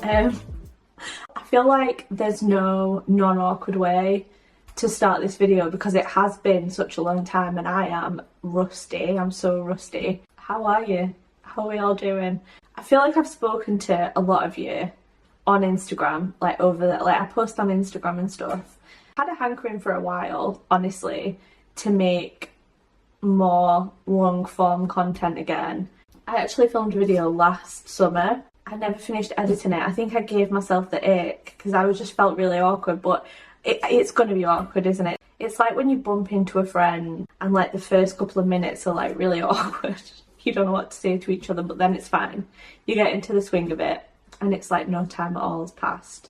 I feel like there's no non-awkward way to start this video because it has been such a long time and I am rusty. I'm so rusty. How are you? How are we all doing? I feel like I've spoken to a lot of you on Instagram, like I post on Instagram and stuff. I had a hankering for a while, honestly, to make more long form content again. I actually filmed a video last summer. I never finished editing it. I think I gave myself the ick because I just felt really awkward, but it's going to be awkward, isn't it? It's like when you bump into a friend and like the first couple of minutes are like really awkward. You don't know what to say to each other, but then it's fine. You get into the swing of it and it's like no time at all has passed.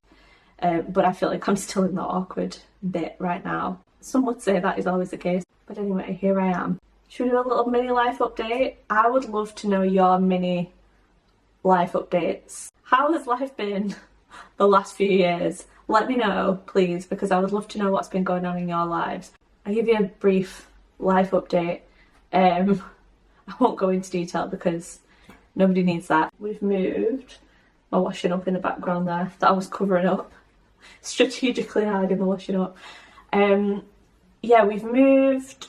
But I feel like I'm still in the awkward bit right now. Some would say that is always the case. But anyway, here I am. Should we do a little mini life update? I would love to know your mini life updates. How has life been the last few years? Let me know, please, because I would love to know what's been going on in your lives. I'll give you a brief life update. I won't go into detail because nobody needs that. We've moved. My washing up in the background there that I was covering up. Strategically hiding the washing up. Yeah, we've moved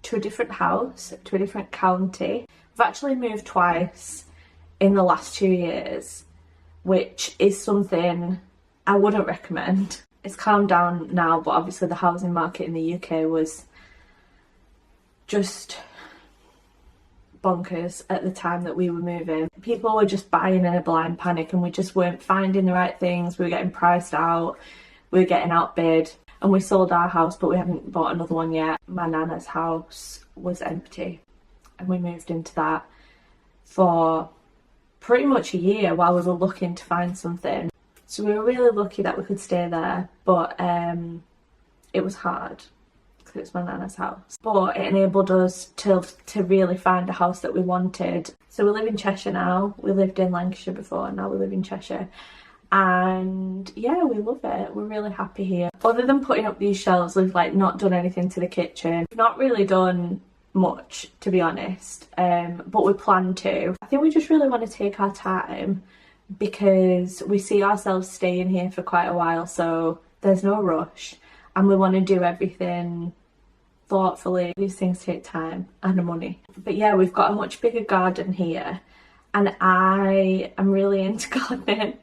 to a different house, to a different county. We've actually moved twice in the last 2 years, which is something I wouldn't recommend. It's calmed down now, but obviously the housing market in the UK was just bonkers at the time that we were moving. People were just buying in a blind panic and we just weren't finding the right things. We were getting priced out, we were getting outbid, and we sold our house but we haven't bought another one yet. My nana's house was empty and we moved into that for pretty much a year while we were looking to find something. So we were really lucky that we could stay there, but it was hard because it's my nana's house. But it enabled us to really find a house that we wanted. So we live in Cheshire now. We lived in Lancashire before, and now we live in Cheshire. And yeah, we love it. We're really happy here. Other than putting up these shelves, we've like not done anything to the kitchen. Not really done much, to be honest, but we plan to. I think we just really want to take our time because we see ourselves staying here for quite a while, so there's no rush and we want to do everything thoughtfully. These things take time and money. But yeah, we've got a much bigger garden here and I am really into gardening.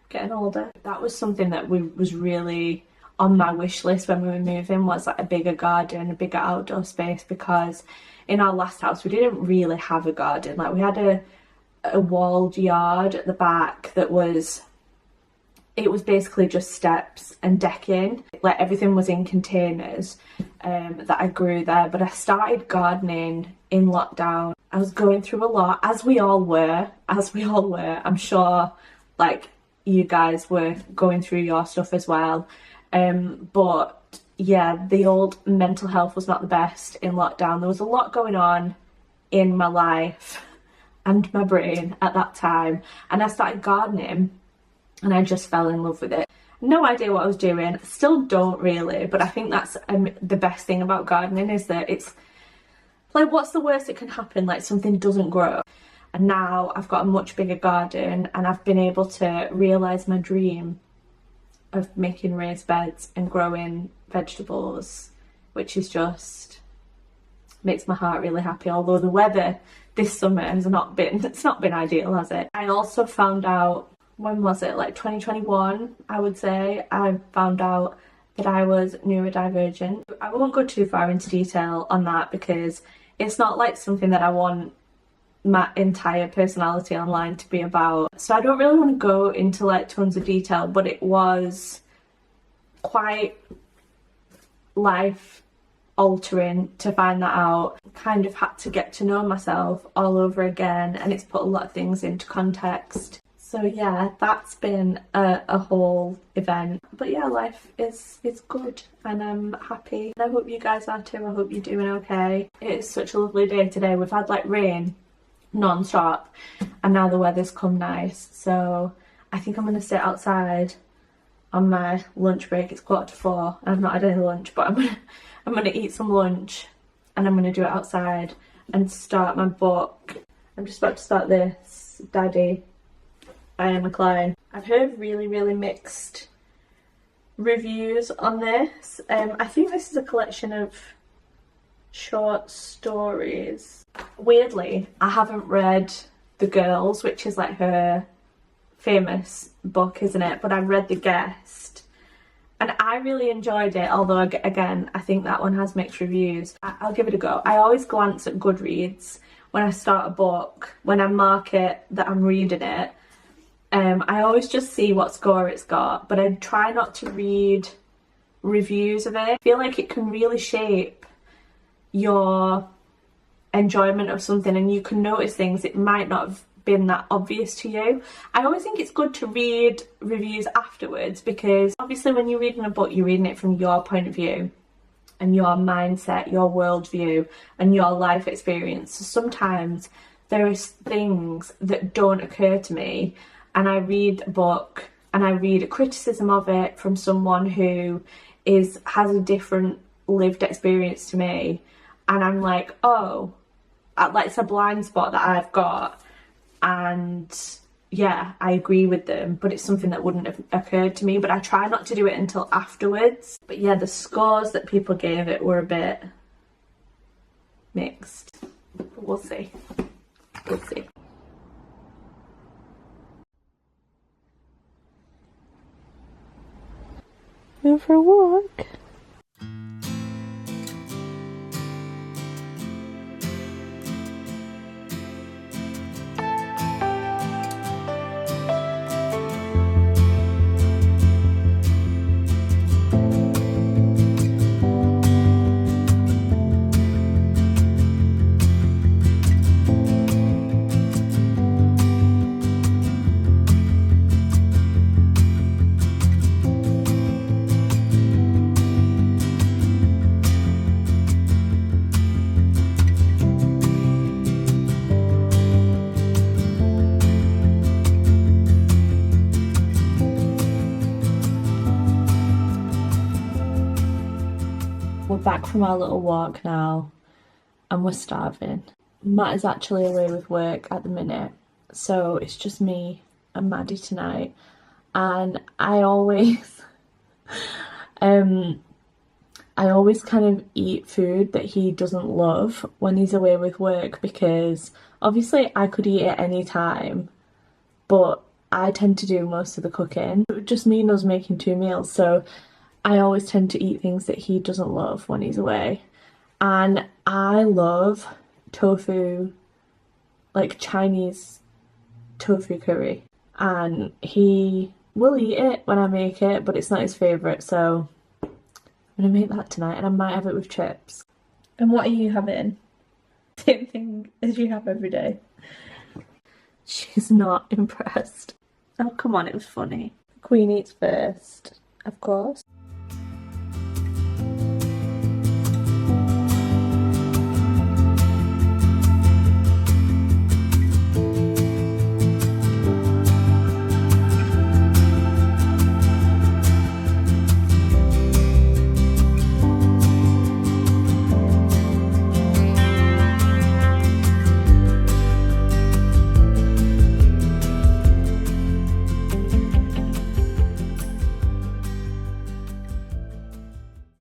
Getting older. That was something that was really on my wish list when we were moving, was like a bigger garden, a bigger outdoor space, because in our last house we didn't really have a garden. Like we had a walled yard at the back that was basically just steps and decking. Like everything was in containers that I grew there. But I started gardening in lockdown. I was going through a lot, as we all were. I'm sure like you guys were going through your stuff as well. But yeah, the old mental health was not the best in lockdown. There was a lot going on in my life and my brain at that time, and I started gardening and I just fell in love with it. No idea what I was doing, still don't really, but I think that's the best thing about gardening, is that it's like, what's the worst that can happen? Like something doesn't grow. And now I've got a much bigger garden and I've been able to realise my dream of making raised beds and growing vegetables, which is just makes my heart really happy. Although the weather this summer has it's not been ideal, has it? I also found out, when was it, like 2021 I would say, I found out that I was neurodivergent. I won't go too far into detail on that because it's not like something that I want my entire personality online to be about, so I don't really want to go into like tons of detail, but it was quite life altering to find that out. Kind of had to get to know myself all over again, and it's put a lot of things into context. So yeah, that's been a whole event. But yeah, life is good and I'm happy, and I hope you guys are too. I hope you're doing okay. It is such a lovely day today. We've had like rain non-stop and now the weather's come nice, so I think I'm gonna sit outside on my lunch break. It's 4:45 and I've not had any lunch, but I'm gonna eat some lunch and I'm gonna do it outside and start my book. I'm just about to start this, Daddy McLaren. I've heard really mixed reviews on this. I think this is a collection of short stories. Weirdly, I haven't read The Girls, which is like her famous book, isn't it? But I've read The Guest and I really enjoyed it, although again I think that one has mixed reviews. I'll give it a go. I always glance at Goodreads when I start a book, when I mark it that I'm reading it. I always just see what score it's got, but I try not to read reviews of it. I feel like it can really shape your enjoyment of something, and you can notice things it might not have been that obvious to you. I always think it's good to read reviews afterwards, because obviously when you're reading a book, you're reading it from your point of view and your mindset, your worldview and your life experience. So sometimes there are things that don't occur to me, and I read a book and I read a criticism of it from someone who has a different lived experience to me, and I'm like, oh, like it's a blind spot that I've got, and yeah, I agree with them, but it's something that wouldn't have occurred to me. But I try not to do it until afterwards. But yeah, the scores that people gave it were a bit mixed. But we'll see. We'll see. Go for a walk. We're back from our little walk now and we're starving. Matt is actually away with work at the minute, so it's just me and Maddie tonight. And I always kind of eat food that he doesn't love when he's away with work, because obviously I could eat at any time, but I tend to do most of the cooking. It would just mean us making 2 meals, so I always tend to eat things that he doesn't love when he's away. And I love tofu, like Chinese tofu curry. And he will eat it when I make it, but it's not his favourite, so I'm gonna make that tonight, and I might have it with chips. And what are you having? Same thing as you have every day. She's not impressed. Oh, come on, it was funny. Queen eats first, of course.